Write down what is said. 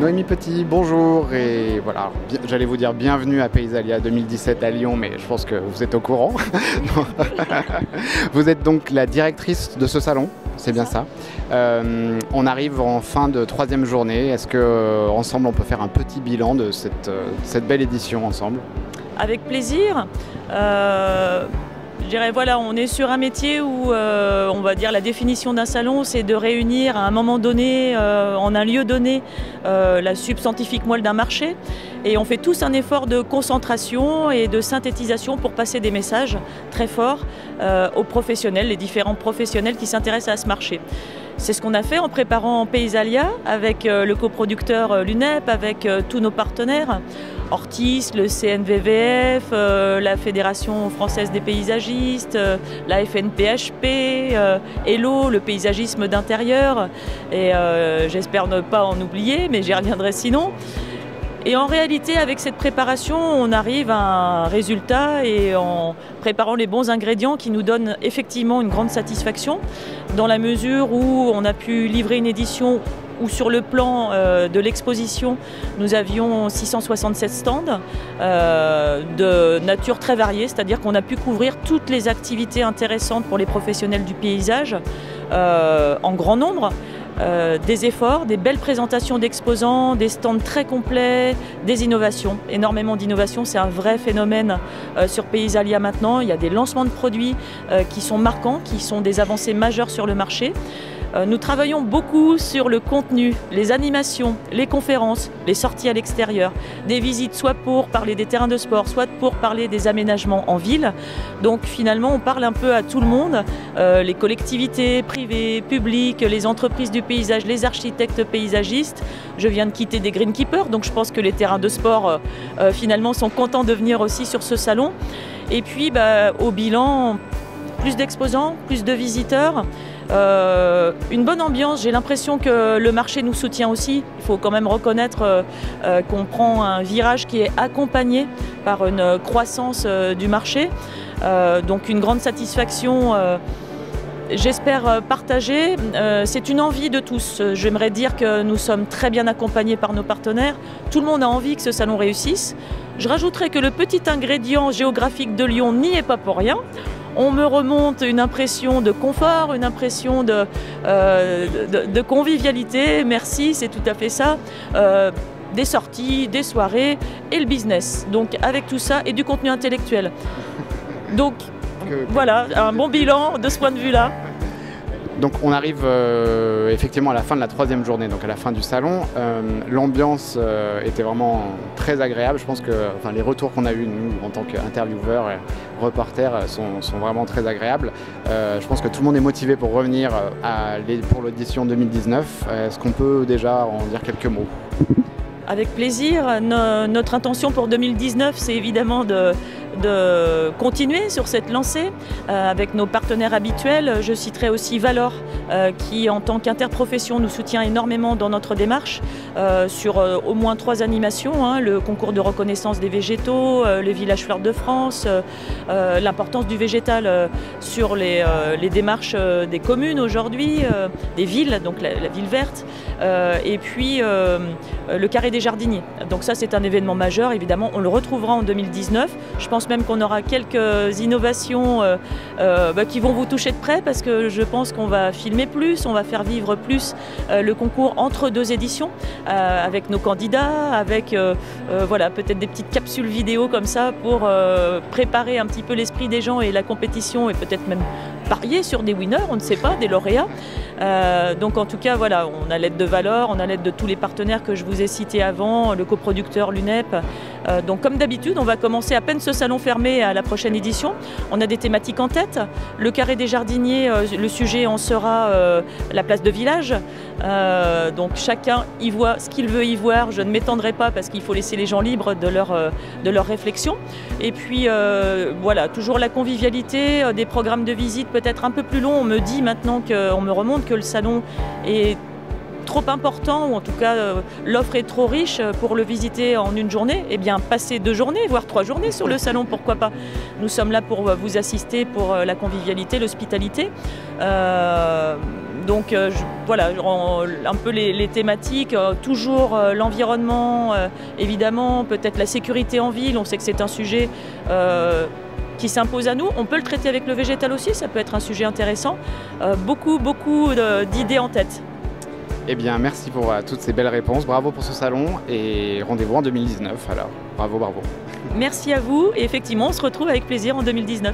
Noémie Petit, bonjour, et voilà, j'allais vous dire bienvenue à Paysalia 2017 à Lyon, mais je pense que vous êtes au courant. Vous êtes donc la directrice de ce salon, c'est bien ça. On arrive en fin de 3e journée, est-ce que ensemble on peut faire un petit bilan de cette belle édition ensemble? Avec plaisir. Je dirais, voilà, on est sur un métier où, on va dire, la définition d'un salon, c'est de réunir à un moment donné, en un lieu donné, la substantifique moelle d'un marché. Et on fait tous un effort de concentration et de synthétisation pour passer des messages très forts aux professionnels, les différents professionnels qui s'intéressent à ce marché. C'est ce qu'on a fait en préparant Paysalia avec le coproducteur l'UNEP, avec tous nos partenaires, Ortis, le CNVVF, la Fédération française des paysagistes, la FNPHP, Hello, le paysagisme d'intérieur, et j'espère ne pas en oublier, mais j'y reviendrai sinon. Et en réalité, avec cette préparation, on arrive à un résultat et en préparant les bons ingrédients qui nous donnent effectivement une grande satisfaction dans la mesure où on a pu livrer une édition où sur le plan de l'exposition, nous avions 667 stands de nature très variée, c'est-à-dire qu'on a pu couvrir toutes les activités intéressantes pour les professionnels du paysage en grand nombre. Des efforts, des belles présentations d'exposants, des stands très complets, des innovations, énormément d'innovations, c'est un vrai phénomène sur Paysalia maintenant. Il y a des lancements de produits qui sont marquants, qui sont des avancées majeures sur le marché. Nous travaillons beaucoup sur le contenu, les animations, les conférences, les sorties à l'extérieur, des visites soit pour parler des terrains de sport, soit pour parler des aménagements en ville. Donc finalement on parle un peu à tout le monde, les collectivités privées, publiques, les entreprises du paysage, les architectes paysagistes. Je viens de quitter des greenkeepers, donc je pense que les terrains de sport finalement sont contents de venir aussi sur ce salon. Et puis au bilan, plus d'exposants, plus de visiteurs. Une bonne ambiance, j'ai l'impression que le marché nous soutient aussi. Il faut quand même reconnaître qu'on prend un virage qui est accompagné par une croissance du marché. Donc une grande satisfaction, j'espère partagée. C'est une envie de tous. J'aimerais dire que nous sommes très bien accompagnés par nos partenaires. Tout le monde a envie que ce salon réussisse. Je rajouterais que le petit ingrédient géographique de Lyon n'y est pas pour rien. On me remonte une impression de confort, une impression de convivialité. Merci, c'est tout à fait ça. Des sorties, des soirées et le business. Donc avec tout ça et du contenu intellectuel. Donc voilà, un bon bilan de ce point de vue-là. Donc on arrive effectivement à la fin de la 3e journée, donc à la fin du salon. L'ambiance était vraiment très agréable. Je pense que les retours qu'on a eus, nous, en tant qu'intervieweurs et reporters, sont vraiment très agréables. Je pense que tout le monde est motivé pour revenir pour l'édition 2019. Est-ce qu'on peut déjà en dire quelques mots ? Avec plaisir. Notre intention pour 2019, c'est évidemment de continuer sur cette lancée avec nos partenaires habituels. Je citerai aussi Valor qui, en tant qu'interprofession, nous soutient énormément dans notre démarche sur au moins 3 animations, le concours de reconnaissance des végétaux, les villages fleurs de France, l'importance du végétal sur les démarches des communes aujourd'hui, des villes, donc la ville verte, et puis le carré des jardiniers. Donc ça, c'est un événement majeur, évidemment, on le retrouvera en 2019. Je pense même qu'on aura quelques innovations qui vont vous toucher de près parce que je pense qu'on va filmer plus, on va faire vivre plus le concours entre 2 éditions avec nos candidats, avec voilà, peut-être des petites capsules vidéo comme ça pour préparer un petit peu l'esprit des gens et la compétition et peut-être même parier sur des winners, on ne sait pas, des lauréats. Donc en tout cas, voilà, on a l'aide de Valor, on a l'aide de tous les partenaires que je vous ai cités avant, le coproducteur, l'UNEP. Donc comme d'habitude, on va commencer à peine ce salon fermé à la prochaine édition. On a des thématiques en tête. Le carré des jardiniers, le sujet en sera la place de village. Donc chacun y voit ce qu'il veut y voir. Je ne m'étendrai pas parce qu'il faut laisser les gens libres de leur réflexion. Et puis voilà, toujours la convivialité, des programmes de visite peut-être un peu plus longs. On me dit maintenant, on me remonte que le salon est trop important, ou en tout cas l'offre est trop riche pour le visiter en une journée. Eh bien, passez 2 journées, voire 3 journées sur le salon, pourquoi pas. Nous sommes là pour vous assister, pour la convivialité, l'hospitalité. Donc voilà, un peu les thématiques, toujours l'environnement, évidemment, peut-être la sécurité en ville, on sait que c'est un sujet qui s'impose à nous. On peut le traiter avec le végétal aussi, ça peut être un sujet intéressant. Beaucoup d'idées en tête. Eh bien, merci pour toutes ces belles réponses. Bravo pour ce salon et rendez-vous en 2019. Alors, bravo, bravo. Merci à vous et effectivement, on se retrouve avec plaisir en 2019.